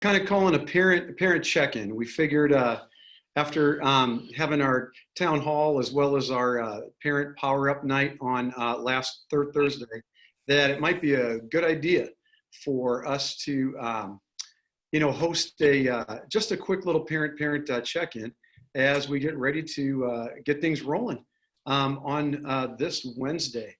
kind of calling a parent check-in. We figured after having our town hall as well as our parent power-up night on last Thursday, that it might be a good idea for us to host just a quick little parent check-in as we get ready to get things rolling on this Wednesday.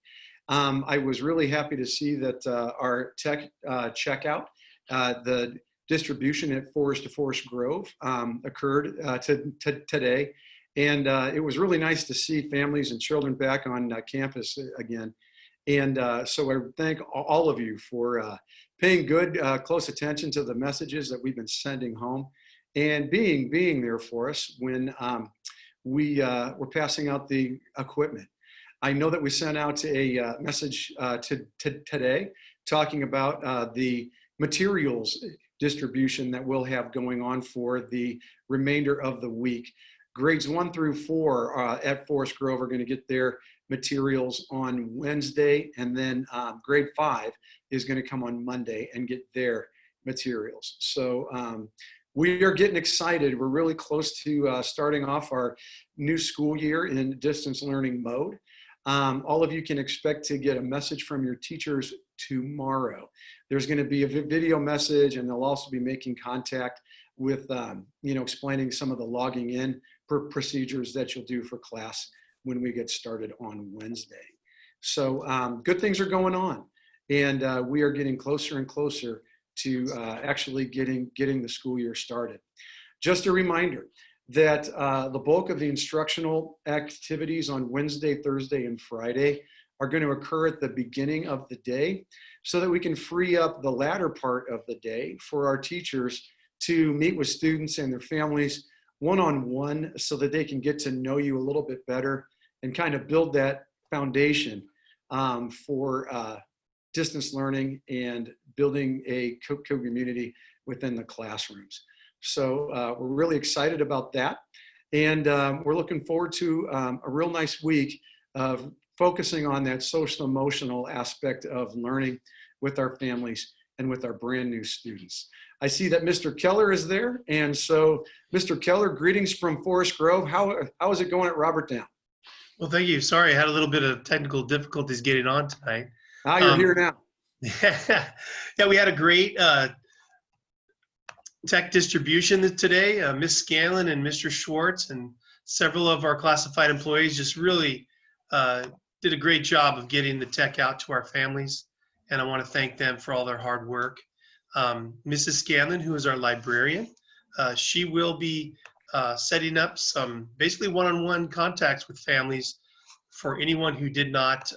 I was really happy to see that our tech checkout, the distribution at Forest to Forest Grove occurred today. And it was really nice to see families and children back on campus again. And so I thank all of you for paying good, close attention to the messages that we've been sending home and being there for us when we were passing out the equipment. I know that we sent out a message today talking about the materials distribution that we'll have going on for the remainder of the week. Grades 1 through 4 at Forest Grove are going to get their materials on Wednesday, and then grade 5 is going to come on Monday and get their materials. So we are getting excited. We're really close to starting off our new school year in distance learning mode. All of you can expect to get a message from your teachers tomorrow. There's going to be a video message, and they'll also be making contact with, explaining some of the logging in procedures that you'll do for class when we get started on Wednesday. So good things are going on, and we are getting closer and closer to actually getting the school year started. Just a reminder that the bulk of the instructional activities on Wednesday, Thursday, and Friday are going to occur at the beginning of the day so that we can free up the latter part of the day for our teachers to meet with students and their families one-on-one so that they can get to know you a little bit better and kind of build that foundation for distance learning and building a community within the classrooms. So we're really excited about that. And we're looking forward to a real nice week of focusing on that social emotional aspect of learning with our families and with our brand new students. I see that Mr. Keller is there. And so Mr. Keller, greetings from Forest Grove. How is it going at Robert Down? Well, thank you. Sorry, I had a little bit of technical difficulties getting on tonight. You're here now. Yeah, we had a great tech distribution today. Ms. Scanlon and Mr. Schwartz and several of our classified employees just really did a great job of getting the tech out to our families. And I want to thank them for all their hard work. Mrs. Scanlon, who is our librarian, she will be setting up some basically one-on-one contacts with families for anyone who did not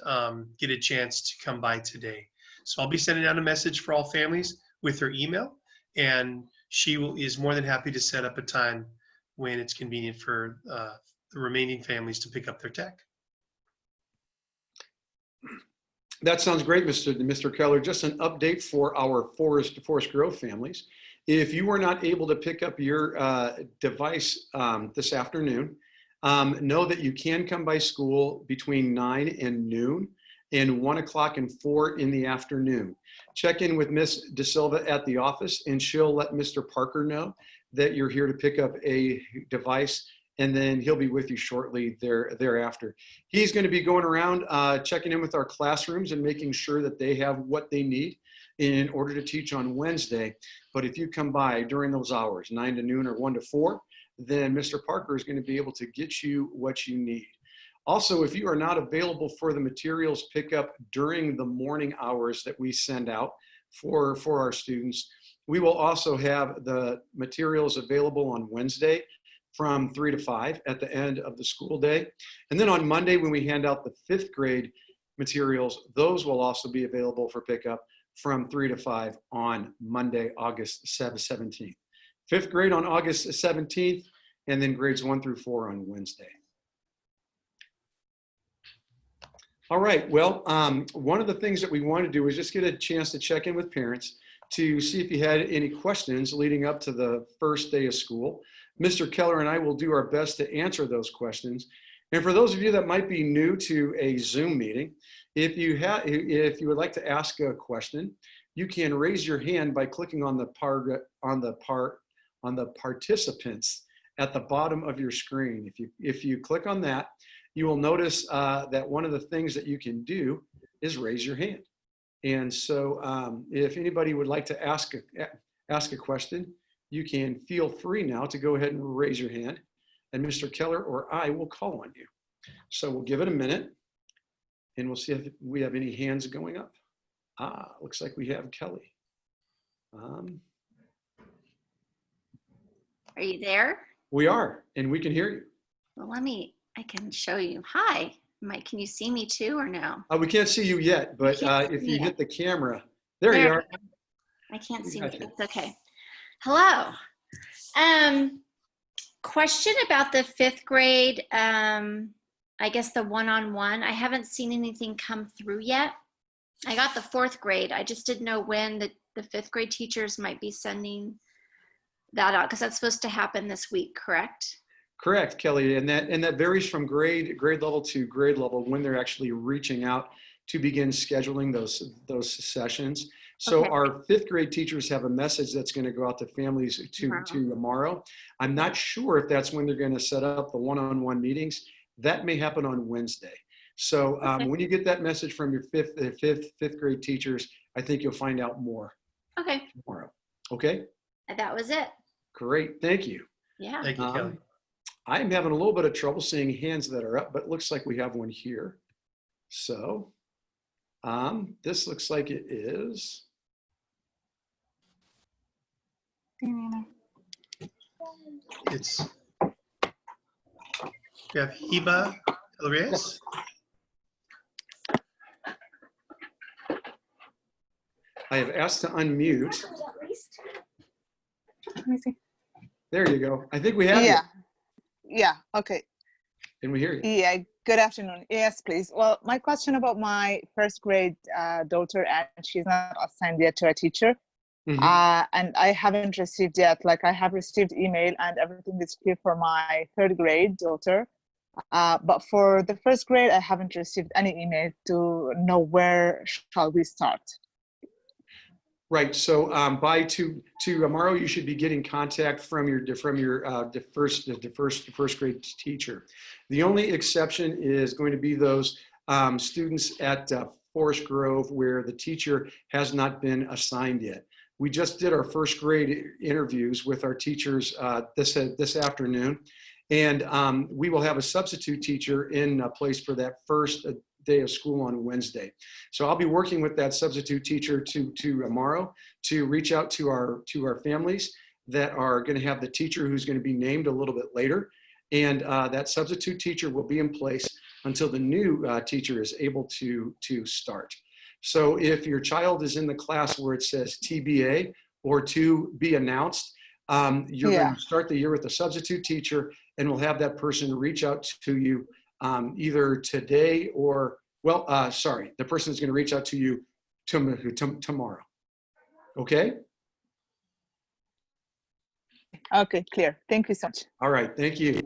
get a chance to come by today. So I'll be sending out a message for all families with her email, and she is more than happy to set up a time when it's convenient for the remaining families to pick up their tech. That sounds great, Mr. Keller. Just an update for our Forest Grove families. If you were not able to pick up your device this afternoon, know that you can come by school between 9 and noon and 1 o'clock and 4 in the afternoon. Check in with Ms. De Silva at the office, and she'll let Mr. Parker know that you're here to pick up a device, and then he'll be with you shortly thereafter. He's going to be going around checking in with our classrooms and making sure that they have what they need in order to teach on Wednesday. But if you come by during those hours, 9 to noon or 1 to 4, then Mr. Parker is going to be able to get you what you need. Also, if you are not available for the materials pickup during the morning hours that we send out for our students, we will also have the materials available on Wednesday from 3 to 5 at the end of the school day. And then on Monday, when we hand out the 5th grade materials, those will also be available for pickup from 3 to 5 on Monday, August 17th. 5th grade on August 17th, and then grades 1 through 4 on Wednesday. All right, well, one of the things that we want to do is just get a chance to check in with parents to see if you had any questions leading up to the first day of school. Mr. Keller and I will do our best to answer those questions. And for those of you that might be new to a Zoom meeting, if you would like to ask a question, you can raise your hand by clicking on the participants at the bottom of your screen. If you click on that, you will notice that one of the things that you can do is raise your hand. And so if anybody would like to ask a question, you can feel free now to go ahead and raise your hand, and Mr. Keller or I will call on you. So we'll give it a minute, and we'll see if we have any hands going up. Looks like we have Kelly. Are you there? We are, and we can hear you. Well, I can show you. Hi, Mike, can you see me too or no? We can't see you yet, but if you hit the camera, there you are. I can't see Gotcha. me, that's okay. Hello. Question about the 5th grade, I guess the one-on-one. I haven't seen anything come through yet. I got the 4th grade. I just didn't know when the 5th grade teachers might be sending that out, because that's supposed to happen this week, correct? Correct, Kelly, and that varies from grade level to grade level when they're actually reaching out to begin scheduling those sessions. So Okay. our 5th grade teachers have a message that's going to go out to families tomorrow. I'm not sure if that's when they're going to set up the one-on-one meetings. That may happen on Wednesday. So Okay. when you get that message from your fifth grade teachers, I think you'll find out more Okay, tomorrow. Okay, that was it. great, thank you. Yeah. Thank you, Kelly. I'm having a little bit of trouble seeing hands that are up, but it looks like we have one here. So this looks like it is. It's, we have Hiba Reyes. Yes. I have asked to unmute. Let me see. There you go. I think we have Yeah. Yeah. Okay. you, and we hear you. Yeah. Good afternoon. Yes, please. Well, my question about my 1st grade daughter, and she's not assigned yet to a teacher. Mhm. And I haven't received yet. Like, I have received email and everything is clear for my 3rd grade daughter. But for the 1st grade, I haven't received any email to know where shall we start. Right. So by tomorrow, you should be getting contact from your first grade teacher. The only exception is going to be those students at Forest Grove where the teacher has not been assigned yet. We just did our 1st grade interviews with our teachers this afternoon, and we will have a substitute teacher in place for that first day of school on Wednesday. So I'll be working with that substitute teacher tomorrow to reach out to our families that are going to have the teacher who's going to be named a little bit later, and that substitute teacher will be in place until the new teacher is able to start. So if your child is in the class where it says TBA or to be announced, you're going to start the year with a substitute teacher, and we'll have that person reach out to you either today or, the person is going to reach out to you tomorrow. Okay? Okay, clear. Thank you so much. All right, thank you.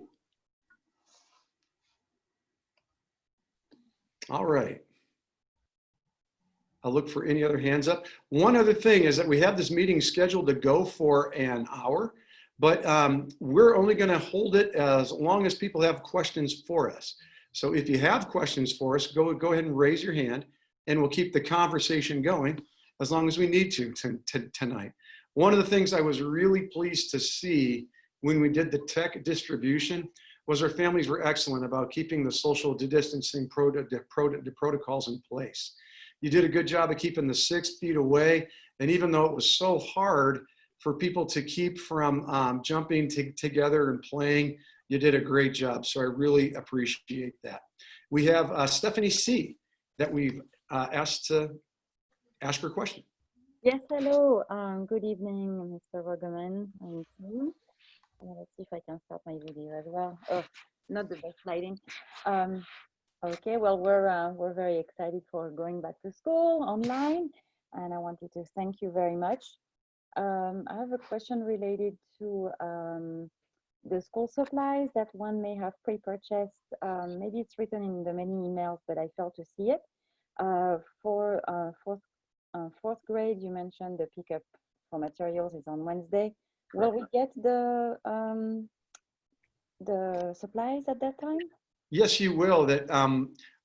All right. I'll look for any other hands up. One other thing is that we have this meeting scheduled to go for an hour, but we're only going to hold it as long as people have questions for us. So if you have questions for us, go ahead and raise your hand, and we'll keep the conversation going as long as we need to tonight. One of the things I was really pleased to see when we did the tech distribution was our families were excellent about keeping the social distancing protocols in place. You did a good job of keeping the 6 feet away, and even though it was so hard for people to keep from jumping together and playing, you did a great job. So I really appreciate that. We have Stephanie C. that we've asked to ask her question. Yes, hello. Good evening, Mr. Rogerman and team. Let's see if I can start my video as well. Oh, not the best lighting. Okay, well, we're very excited for going back to school online, and I wanted to thank you very much. I have a question related to the school supplies that one may have pre-purchased. Maybe it's written in the many emails, but I failed to see it. For fourth grade, you mentioned the pickup for materials is on Wednesday. Will we get the supplies at that time? Yes, you will. That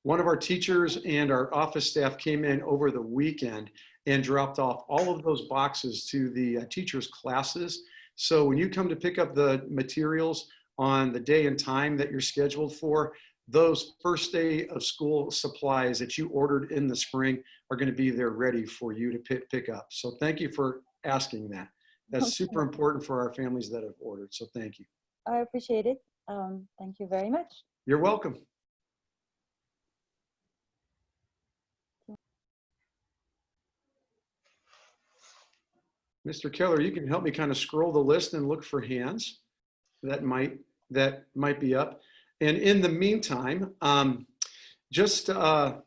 one of our teachers and our office staff came in over the weekend and dropped off all of those boxes to the teachers' classes. So when you come to pick up the materials on the day and time that you're scheduled for, those first day of school supplies that you ordered in the spring are going to be there ready for you to pick up. So thank you for asking that. That's super important for our families that have ordered. So thank you. I appreciate it. Thank you very much. You're welcome. Mr. Keller, you can help me kind of scroll the list and look for hands that might be up. And in the meantime, just wanted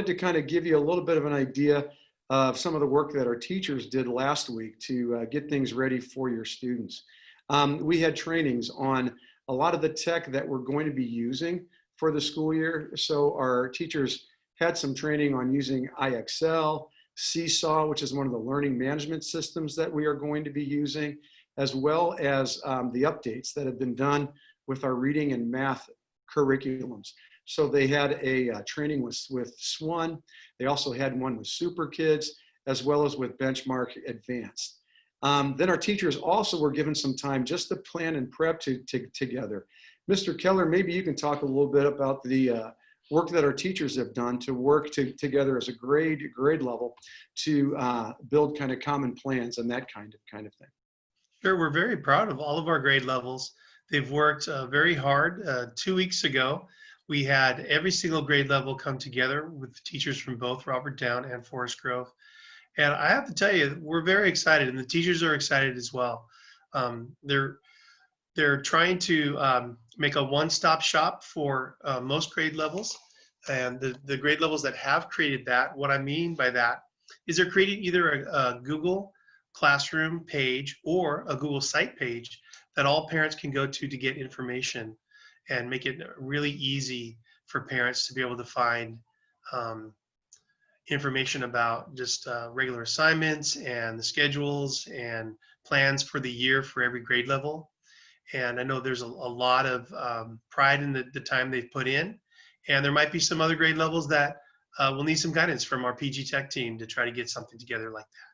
to kind of give you a little bit of an idea of some of the work that our teachers did last week to get things ready for your students. We had trainings on a lot of the tech that we're going to be using for the school year. So our teachers had some training on using IXL, Seesaw, which is one of the learning management systems that we are going to be using, as well as the updates that have been done with our reading and math curriculums. So they had a training with SWAN. They also had one with Super Kids, as well as with Benchmark Advanced. Then our teachers also were given some time just to plan and prep together. Mr. Keller, maybe you can talk a little bit about the work that our teachers have done to work together as a grade level to build kind of common plans and that kind of thing. Sure, we're very proud of all of our grade levels. They've worked very hard. 2 weeks ago, we had every single grade level come together with teachers from both Robert Down and Forest Grove. And I have to tell you, we're very excited, and the teachers are excited as well. They're trying to make a one-stop shop for most grade levels. And the grade levels that have created that, what I mean by that is they're creating either a Google Classroom page or a Google Site page that all parents can go to get information, and make it really easy for parents to be able to find information about just regular assignments and the schedules and plans for the year for every grade level. And I know there's a lot of pride in the time they've put in, and there might be some other grade levels that will need some guidance from our PG Tech team to try to get something together like that.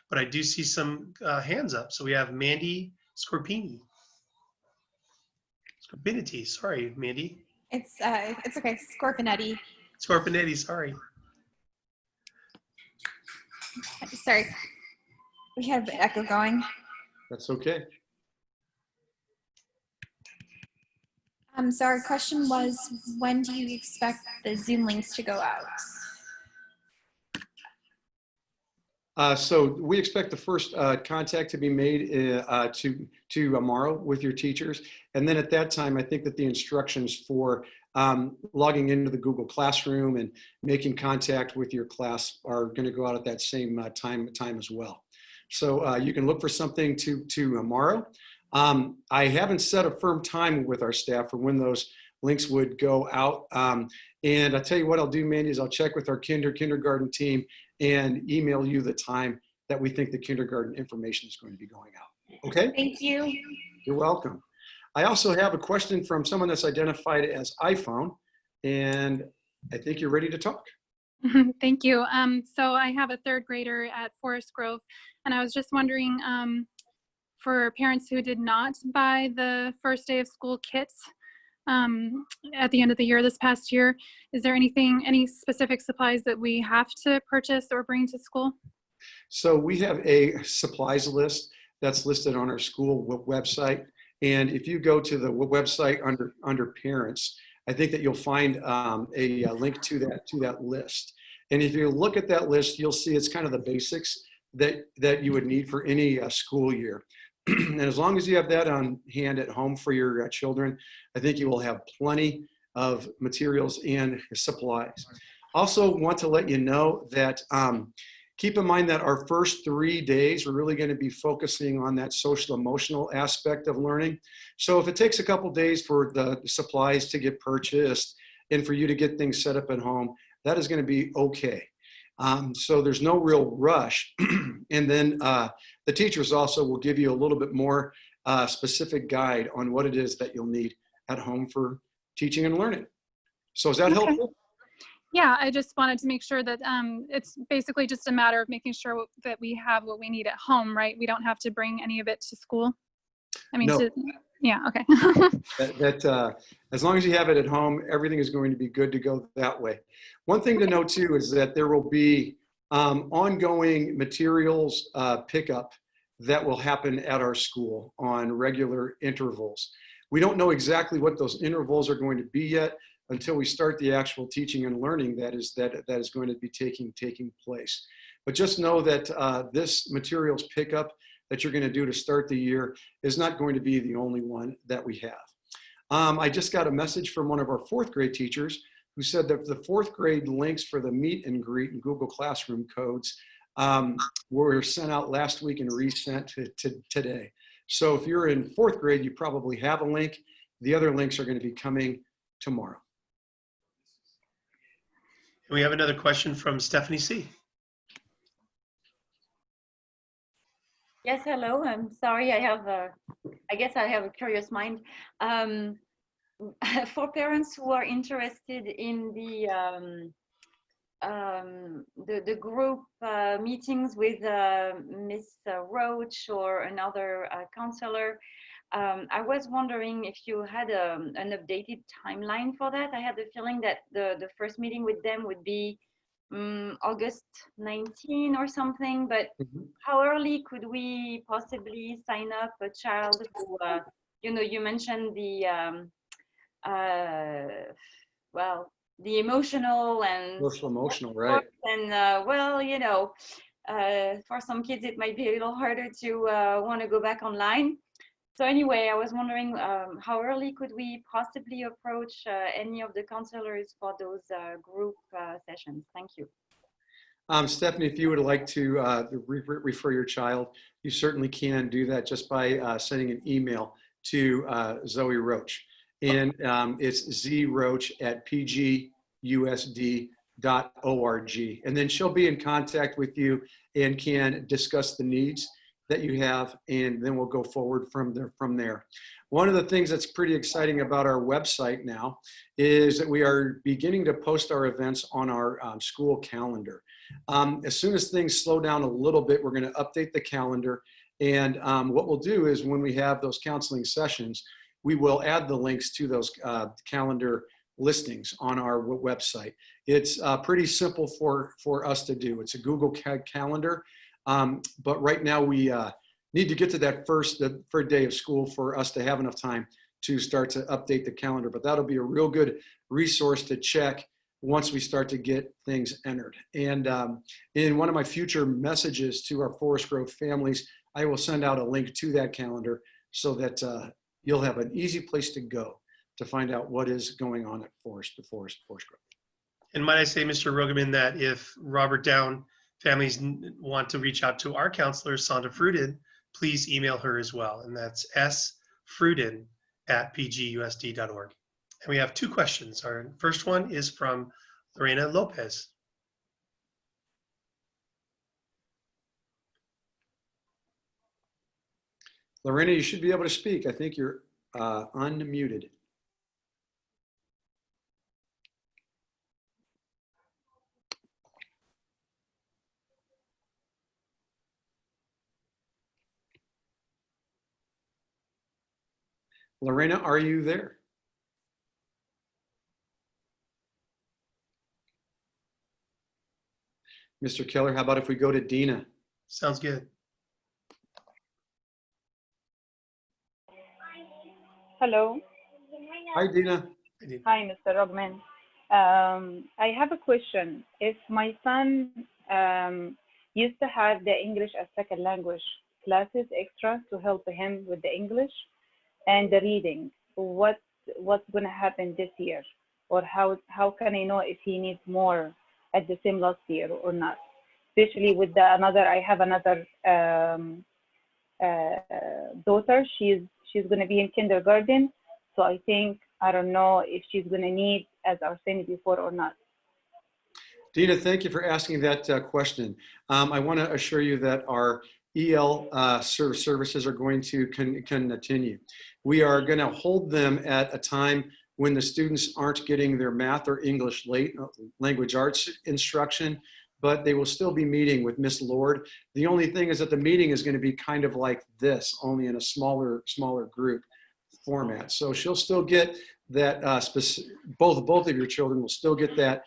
But I do see some hands up. So we have Mandee Scorpiniti. Sorry, Mandee. It's okay. Scorpiniti. Scorpiniti, sorry. Sorry. We have echo going. That's okay. So our question was, when do you expect the Zoom links to go out? So we expect the first contact to be made to tomorrow with your teachers. And then at that time, I think that the instructions for logging into the Google Classroom and making contact with your class are going to go out at that same time as well. So you can look for something to tomorrow. I haven't set a firm time with our staff for when those links would go out. And I'll tell you what I'll do, Mandee, is I'll check with our kindergarten team and email you the time that we think the kindergarten information is going to be going out. Okay? Thank you. You're welcome. I also have a question from someone that's identified as iPhone, and I think you're ready to talk. Thank you. So I have a third grader at Forest Grove, and I was just wondering, for parents who did not buy the first day of school kits at the end of the year this past year, is there any specific supplies that we have to purchase or bring to school? So we have a supplies list that's listed on our school website. And if you go to the website under parents, I think that you'll find a link to that list. And if you look at that list, you'll see it's kind of the basics that you would need for any school year. And as long as you have that on hand at home for your children, I think you will have plenty of materials and supplies. Also want to let you know that keep in mind that our first 3 days, we're really going to be focusing on that social emotional aspect of learning. So if it takes a couple days for the supplies to get purchased and for you to get things set up at home, that is going to be okay. So there's no real rush. And then the teachers also will give you a little bit more specific guide on what it is that you'll need at home for teaching and learning. So is that Okay. helpful? Yeah, I just wanted to make sure that it's basically just a matter of making sure that we have what we need at home, right? We don't have to bring any of it to school. I mean, No. yeah, okay. As long as you have it at home, everything is going to be good to go that way. One thing to note too is that there will be ongoing materials pickup that will happen at our school on regular intervals. We don't know exactly what those intervals are going to be yet until we start the actual teaching and learning that is going to be taking place. But just know that this materials pickup that you're going to do to start the year is not going to be the only one that we have. I just got a message from one of our fourth grade teachers who said that the fourth grade links for the meet and greet and Google Classroom codes were sent out last week and resent to today. So if you're in fourth grade, you probably have a link. The other links are going to be coming tomorrow. We have another question from Stephanie C. Yes, hello. I'm sorry. I guess I have a curious mind. For parents who are interested in the group meetings with Miss Roach or another counselor, I was wondering if you had an updated timeline for that. I had the feeling that the first meeting with them would be August 19 or something, but how early could we possibly sign up a child who, you mentioned the, well, the emotional and Emotional, right? And for some kids it might be a little harder to want to go back online. So anyway, I was wondering how early could we possibly approach any of the counselors for those group sessions? Thank you. Stephanie, if you would like to refer your child, you certainly can do that just by sending an email to Zoe Roach. And it's zroach@pgusd.org. And then she'll be in contact with you and can discuss the needs that you have, and then we'll go forward from there. One of the things that's pretty exciting about our website now is that we are beginning to post our events on our school calendar. As soon as things slow down a little bit, we're going to update the calendar. And what we'll do is when we have those counseling sessions, we will add the links to those calendar listings on our website. It's pretty simple for us to do. It's a Google Calendar. But right now we need to get to that first day of school for us to have enough time to start to update the calendar. But that'll be a real good resource to check once we start to get things entered. And in one of my future messages to our Forest Grove families, I will send out a link to that calendar so that you'll have an easy place to go to find out what is going on at Forest Grove. And might I say, Mr. Rogaman, that if Robert Down families want to reach out to our counselor, Sandra Fruden, please email her as well. And that's sfruden@pgusd.org. And we have two questions. Our first one is from Lorena Lopez. Lorena, you should be able to speak. I think you're unmuted. Lorena, are you there? Mr. Keller, how about if we go to Dina? Sounds good. Hello. Hi, Dina. Hi, Mr. Rogman. I have a question. If my son used to have the English as second language classes extra to help him with the English and the reading, what's going to happen this year? Or how can I know if he needs more at the same last year or not? Especially with I have another daughter. She's going to be in kindergarten. So I don't know if she's going to need as Arsene before or not. Dina, thank you for asking that question. I want to assure you that our EL services are going to continue. We are going to hold them at a time when the students aren't getting their math or English language arts instruction, but they will still be meeting with Miss Lord. The only thing is that the meeting is going to be kind of like this, only in a smaller group format. So she'll still get that, both of your children will still get that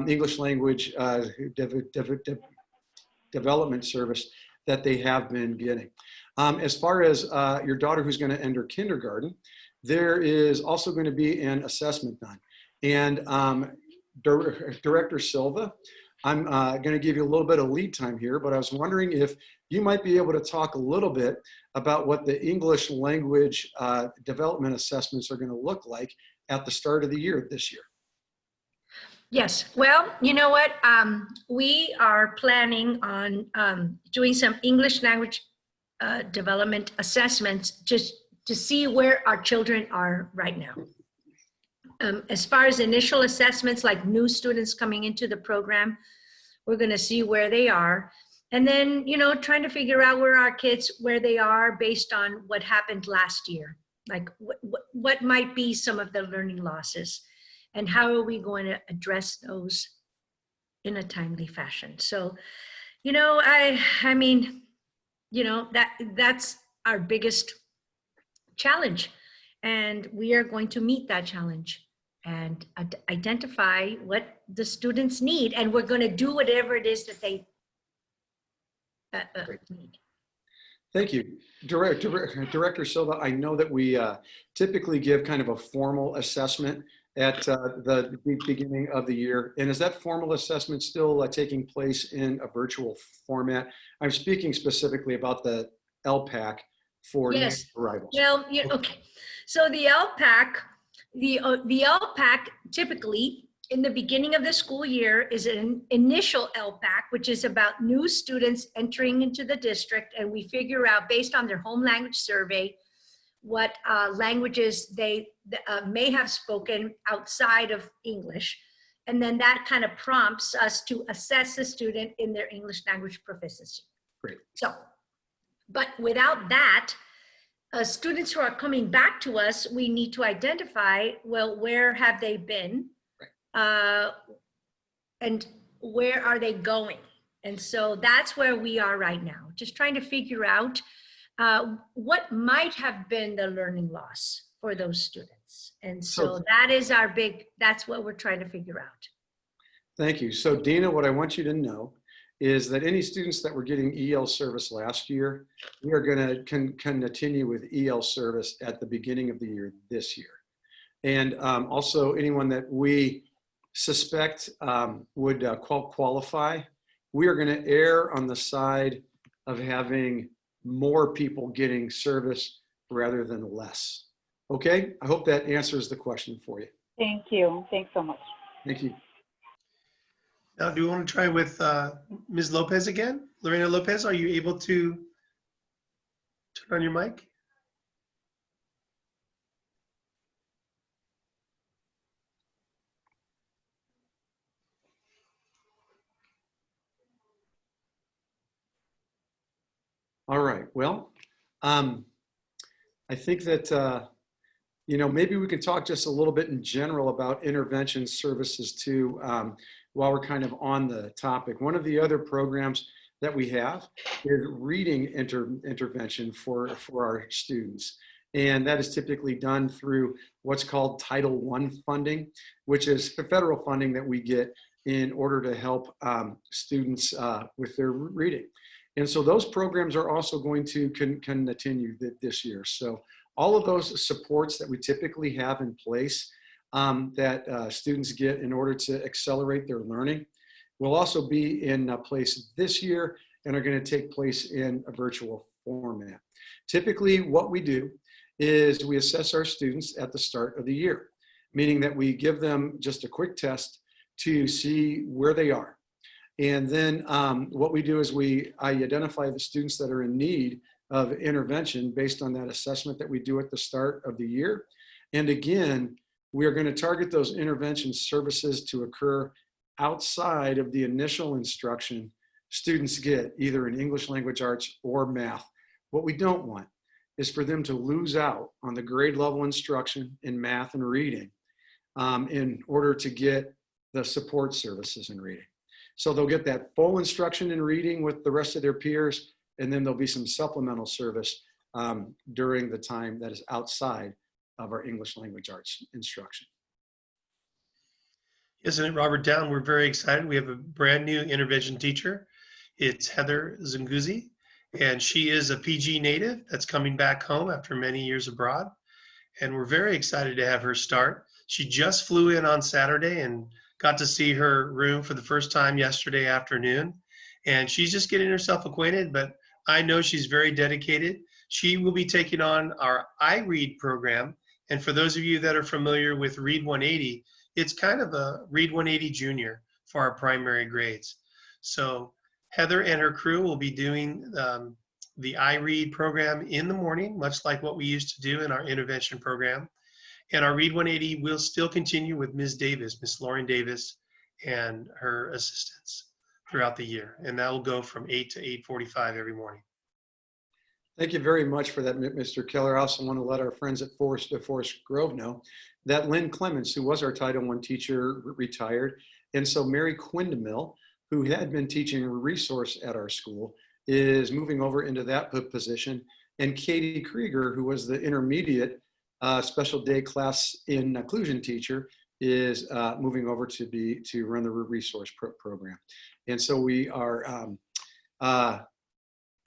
English language development service that they have been getting. As far as your daughter who's going to enter kindergarten, there is also going to be an assessment done. And Director Silva, I'm going to give you a little bit of lead time here, but I was wondering if you might be able to talk a little bit about what the English language development assessments are going to look like at the start of the year this year. Yes, well, you know what? We are planning on doing some English language development assessments just to see where our children are right now. As far as initial assessments, like new students coming into the program, we're going to see where they are. And then, you know, trying to figure out where our kids, where they are based on what happened last year. Like what might be some of the learning losses and how are we going to address those in a timely fashion. So, you know, I mean, you know, that's our biggest challenge. And we are going to meet that challenge and identify what the students need. And we're going to do whatever it is that they need. Thank you. Director Silva, I know that we typically give kind of a formal assessment at the beginning of the year. And is that formal assessment still taking place in a virtual format? I'm speaking specifically about the LPAC for new arrivals. Well, yeah, okay. So the LPAC, the LPAC typically in the beginning of the school year is an initial LPAC, which is about new students entering into the district. And we figure out based on their home language survey, what languages they may have spoken outside of English. And then that kind of prompts us to assess the student in their English language proficiency. Great. So, but without that, students who are coming back to us, we need to identify, well, where have they been? And where are they going? And so that's where we are right now, just trying to figure out what might have been the learning loss for those students. And so that is our that's what we're trying to figure out. Thank you. So Dina, what I want you to know is that any students that were getting EL service last year, we are going to continue with EL service at the beginning of the year this year. And also anyone that we suspect would qualify, we are going to err on the side of having more people getting service rather than less. Okay, I hope that answers the question for you. Thank you. Thanks so much. Thank you. Now, do you want to try with Ms. Lopez again? Lorena Lopez, are you able to turn on your mic? All right, well, I think that, you know, maybe we can talk just a little bit in general about intervention services too, while we're kind of on the topic. One of the other programs that we have is reading intervention for our students. And that is typically done through what's called Title I funding, which is federal funding that we get in order to help students with their reading. And so those programs are also going to continue this year. So all of those supports that we typically have in place that students get in order to accelerate their learning will also be in place this year and are going to take place in a virtual format. Typically what we do is we assess our students at the start of the year, meaning that we give them just a quick test to see where they are. And then what we do is I identify the students that are in need of intervention based on that assessment that we do at the start of the year. And again, we are going to target those intervention services to occur outside of the initial instruction students get, either in English language arts or math. What we don't want is for them to lose out on the grade level instruction in math and reading in order to get the support services in reading. So they'll get that full instruction in reading with the rest of their peers, and then there'll be some supplemental service during the time that is outside of our English language arts instruction. Isn't it, Robert Down? We're very excited. We have a brand new intervention teacher. It's Heather Zunguzi, and she is a PG native that's coming back home after many years abroad. And we're very excited to have her start. She just flew in on Saturday and got to see her room for the first time yesterday afternoon. And she's just getting herself acquainted, but I know she's very dedicated. She will be taking on our iRead program. And for those of you that are familiar with Read 180, it's kind of a Read 180 Junior for our primary grades. So Heather and her crew will be doing the iRead program in the morning, much like what we used to do in our intervention program. And our Read 180 will still continue with Ms. Davis, Ms. Lauren Davis, and her assistants throughout the year. And that will go from 8 to 8:45 every morning. Thank you very much for that, Mr. Keller. I also want to let our friends at Forest Grove know that Lynn Clements, who was our Title I teacher, retired. And so Mary Quindamill, who had been teaching a resource at our school, is moving over into that position. And Katie Krieger, who was the intermediate special day class inclusion teacher, is moving over to run the resource program. And so we are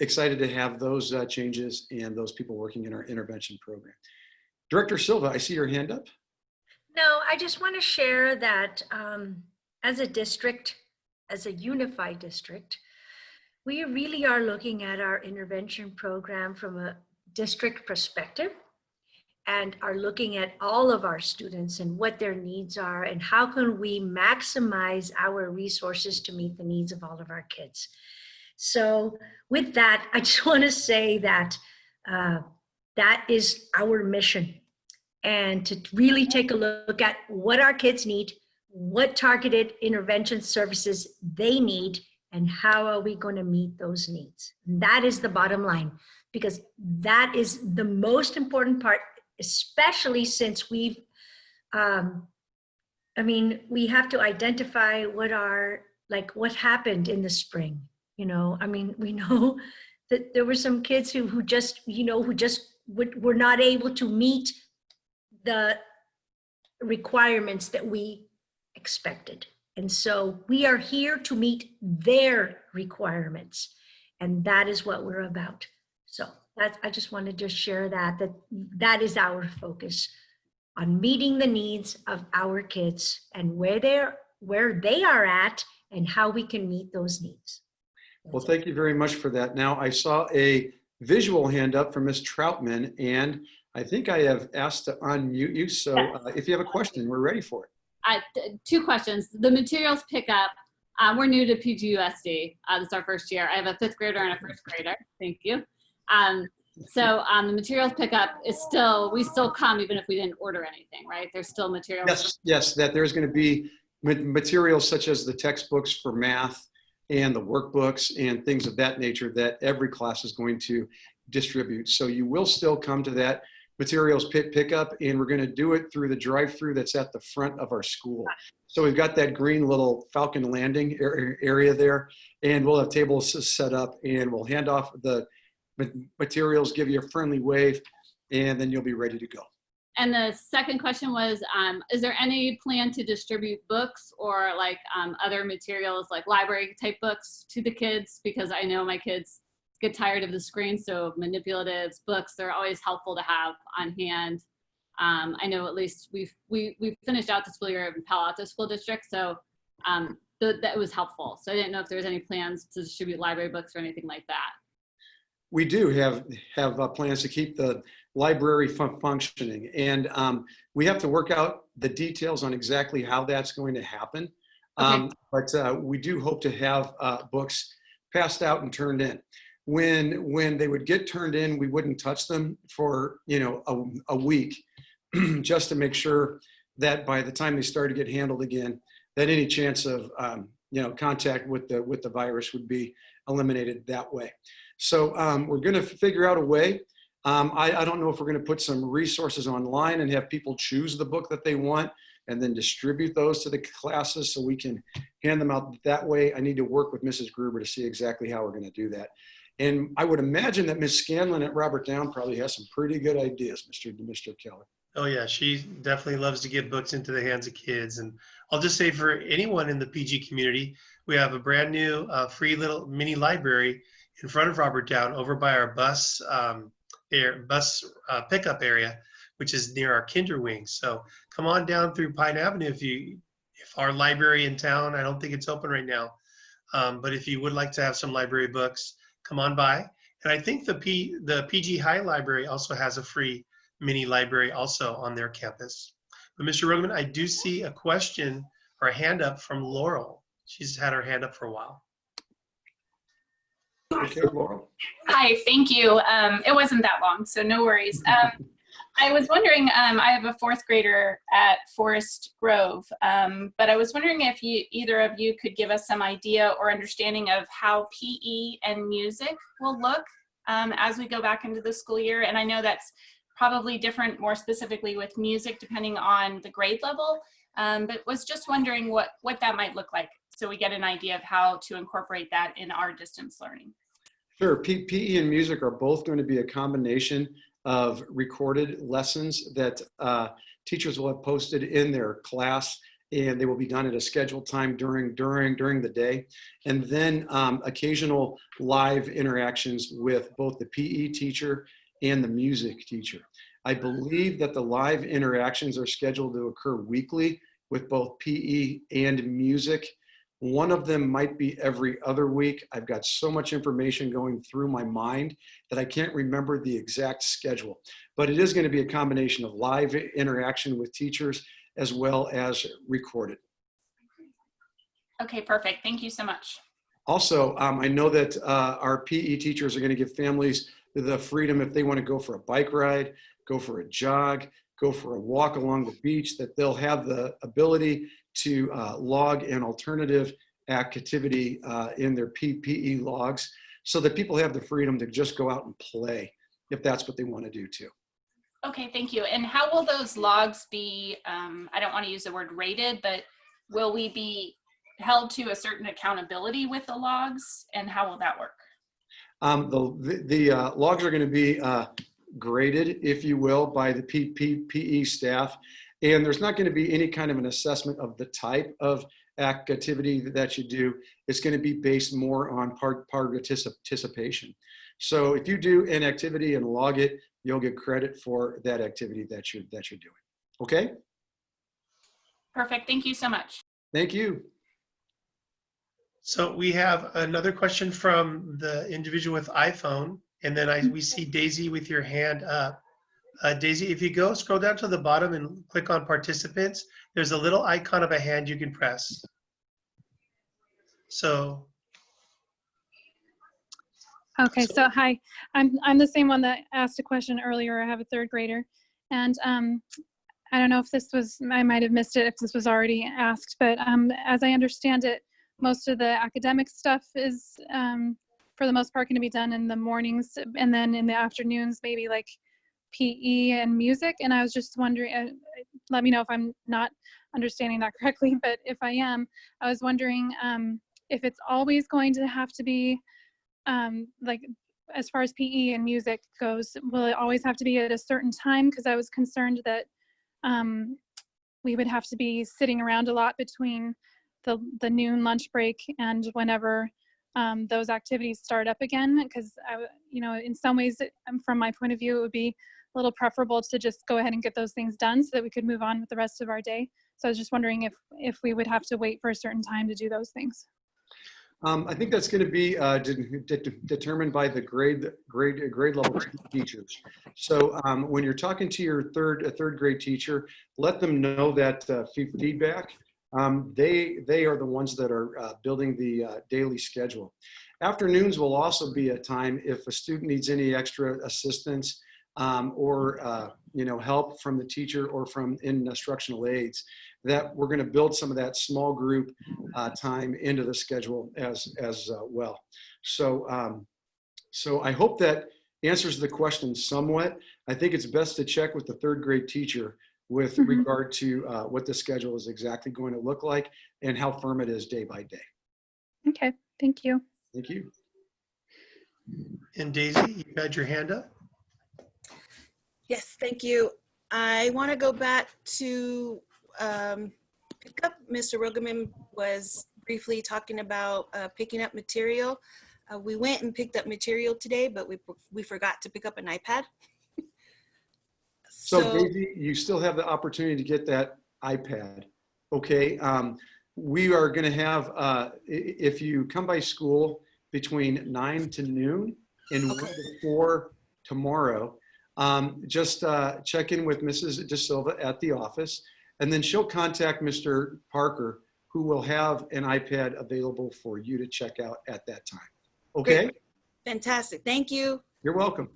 excited to have those changes and those people working in our intervention program. Director Silva, I see your hand up. No, I just want to share that as a district, as a unified district, we really are looking at our intervention program from a district perspective and are looking at all of our students and what their needs are and how can we maximize our resources to meet the needs of all of our kids. So with that, I just want to say that that is our mission, and to really take a look at what our kids need, what targeted intervention services they need, and how are we going to meet those needs. And that is the bottom line, because that is the most important part, especially since we've, we have to identify what happened in the spring. You know, I mean, we know that there were some kids who were not able to meet the requirements that we expected. And so we are here to meet their requirements. And that is what we're about. So I just wanted to share that is our focus, on meeting the needs of our kids and where they are at and how we can meet those needs. Well, thank you very much for that. Now, I saw a visual hand up from Ms. Troutman, and I think I have asked to unmute you. So if you have a question, we're ready for it. Two questions. The materials pickup, we're new to PGUSD. This is our first year. I have a 5th grader and a 1st grader. Thank you. So the materials pickup is we still come even if we didn't order anything, right? There's still materials. Yes, that there's going to be materials such as the textbooks for math and the workbooks and things of that nature that every class is going to distribute. So you will still come to that materials pickup, and we're going to do it through the drive-through that's at the front of our school. So we've got that green little Falcon Landing area there, and we'll have tables set up, and we'll hand off the materials, give you a friendly wave, and then you'll be ready to go. And the second question was, is there any plan to distribute books or other materials like library type books to the kids? Because I know my kids get tired of the screen, so manipulatives, books, they're always helpful to have on hand. I know at least we've finished out the school year in Palo Alto School District, so that was helpful. So I didn't know if there was any plans to distribute library books or anything like that. We do have plans to keep the library functioning, and we have to work out the details on exactly how that's going to happen. Okay. But we do hope to have books passed out and turned in. When they would get turned in, we wouldn't touch them for a week, just to make sure that by the time they start to get handled again, that any chance of contact with the virus would be eliminated that way. So we're going to figure out a way. I don't know if we're going to put some resources online and have people choose the book that they want and then distribute those to the classes so we can hand them out that way. I need to work with Mrs. Gruber to see exactly how we're going to do that. And I would imagine that Ms. Scanlon at Robert Down probably has some pretty good ideas, Mr. Keller. Oh yeah, she definitely loves to get books into the hands of kids. And I'll just say for anyone in the PG community, we have a brand new free little mini library in front of Robert Down over by our bus pickup area, which is near our kinder wing. So come on down through Pine Avenue if our library in town, I don't think it's open right now, but if you would like to have some library books, come on by. And I think the PG High Library also has a free mini library also on their campus. But Mr. Rugman, I do see a question or a hand up from Laurel. She's had her hand up for a while. Okay, Laurel. Hi, thank you. It wasn't that long, so no worries. I was wondering, I have a fourth grader at Forest Grove, but I was wondering if either of you could give us some idea or understanding of how PE and music will look as we go back into the school year. And I know that's probably different more specifically with music depending on the grade level, but was just wondering what that might look like so we get an idea of how to incorporate that in our distance learning. Sure, PE and music are both going to be a combination of recorded lessons that teachers will have posted in their class, and they will be done at a scheduled time during the day. And then occasional live interactions with both the PE teacher and the music teacher. I believe that the live interactions are scheduled to occur weekly with both PE and music. One of them might be every other week. I've got so much information going through my mind that I can't remember the exact schedule, but it is going to be a combination of live interaction with teachers as well as recorded. Okay, perfect. Thank you so much. Also, I know that our PE teachers are going to give families the freedom if they want to go for a bike ride, go for a jog, go for a walk along the beach, that they'll have the ability to log an alternative activity in their PE logs so that people have the freedom to just go out and play if that's what they want to do too. Okay, thank you. And how will those logs be, I don't want to use the word rated, but will we be held to a certain accountability with the logs, and how will that work? The logs are going to be graded, if you will, by the PE staff. And there's not going to be any kind of an assessment of the type of activity that you do. It's going to be based more on participation. So if you do an activity and log it, you'll get credit for that activity that you're doing. Okay? Perfect. Thank you so much. Thank you. So we have another question from the individual with iPhone, and then we see Daisy with your hand up. Daisy, if you scroll down to the bottom and click on participants, there's a little icon of a hand you can press. So. Okay, so hi, I'm the same one that asked a question earlier. I have a third grader, and I don't know if this was, I might have missed it if this was already asked, but as I understand it, most of the academic stuff is, for the most part, going to be done in the mornings, and then in the afternoons, maybe like PE and music. And I was just wondering, let me know if I'm not understanding that correctly, but if I am, I was wondering if it's always going to have to be, like, as far as PE and music goes, will it always have to be at a certain time? Because I was concerned that we would have to be sitting around a lot between the noon lunch break and whenever those activities start up again. Because in some ways, from my point of view, it would be a little preferable to just go ahead and get those things done so that we could move on with the rest of our day. So I was just wondering if we would have to wait for a certain time to do those things. I think that's going to be determined by the grade level teachers. So when you're talking to your third grade teacher, let them know that feedback. They are the ones that are building the daily schedule. Afternoons will also be a time if a student needs any extra assistance or help from the teacher or from instructional aides. that we're going to build some of that small group time into the schedule as well. So, so I hope that answers the question somewhat. I think it's best to check with the third grade teacher with regard to what the schedule is exactly going to look like and how firm it is day by day. Okay, thank you. Thank you. And Daisy, you had your hand up? Yes, thank you. I want to go back to pick up. Mr. Rogaman was briefly talking about picking up material. We went and picked up material today, but we forgot to pick up an iPad. So Daisy, you still have the opportunity to get that iPad. Okay. We are going to have, if you come by school between 9 to noon and 1 to 4 tomorrow, just check in with Mrs. De Silva at the office, and then she'll contact Mr. Parker, who will have an iPad available for you to check out at that time. Okay? Great. Fantastic. Thank you. You're welcome.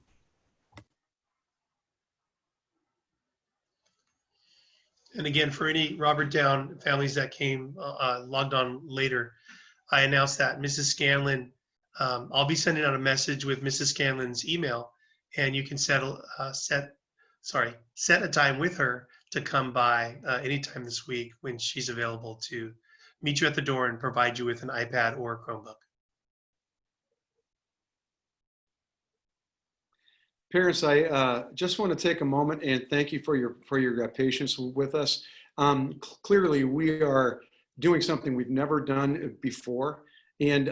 And again, for any Robert Down families that came logged on later, I announced that Mrs. Scanlon, I'll be sending out a message with Mrs. Scanlon's email, and you can set a time with her to come by anytime this week when she's available to meet you at the door and provide you with an iPad or a Chromebook. Parents, I just want to take a moment and thank you for your patience with us. Clearly, we are doing something we've never done before, and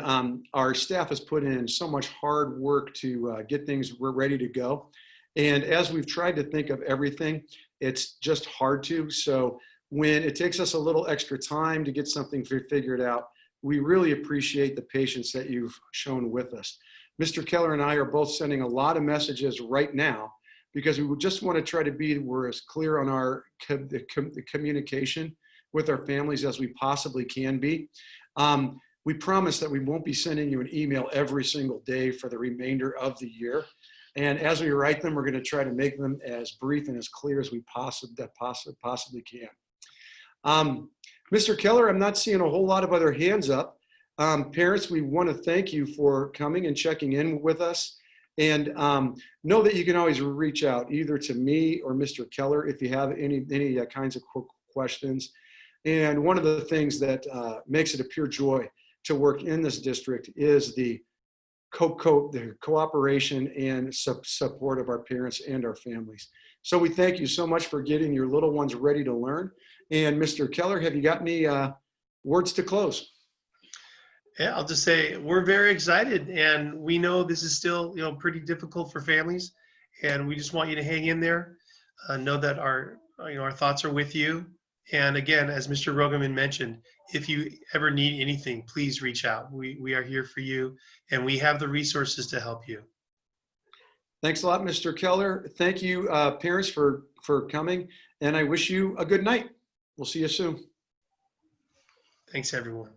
our staff has put in so much hard work to get things ready to go. And as we've tried to think of everything, it's just hard to. So when it takes us a little extra time to get something figured out, we really appreciate the patience that you've shown with us. Mr. Keller and I are both sending a lot of messages right now because we just want to try to we're as clear on our the communication with our families as we possibly can be. We promise that we won't be sending you an email every single day for the remainder of the year. And as we write them, we're going to try to make them as brief and as clear as we possibly can. Mr. Keller, I'm not seeing a whole lot of other hands up. Parents, we want to thank you for coming and checking in with us. And know that you can always reach out either to me or Mr. Keller if you have any kinds of questions. And one of the things that makes it a pure joy to work in this district is the cooperation and support of our parents and our families. So we thank you so much for getting your little ones ready to learn. And Mr. Keller, have you got any words to close? Yeah, I'll just say we're very excited, and we know this is still, pretty difficult for families, and we just want you to hang in there. Know that our thoughts are with you. And again, as Mr. Rogaman mentioned, if you ever need anything, please reach out. We are here for you, and we have the resources to help you. Thanks a lot, Mr. Keller. Thank you, parents, for coming, and I wish you a good night. We'll see you soon. Thanks, everyone.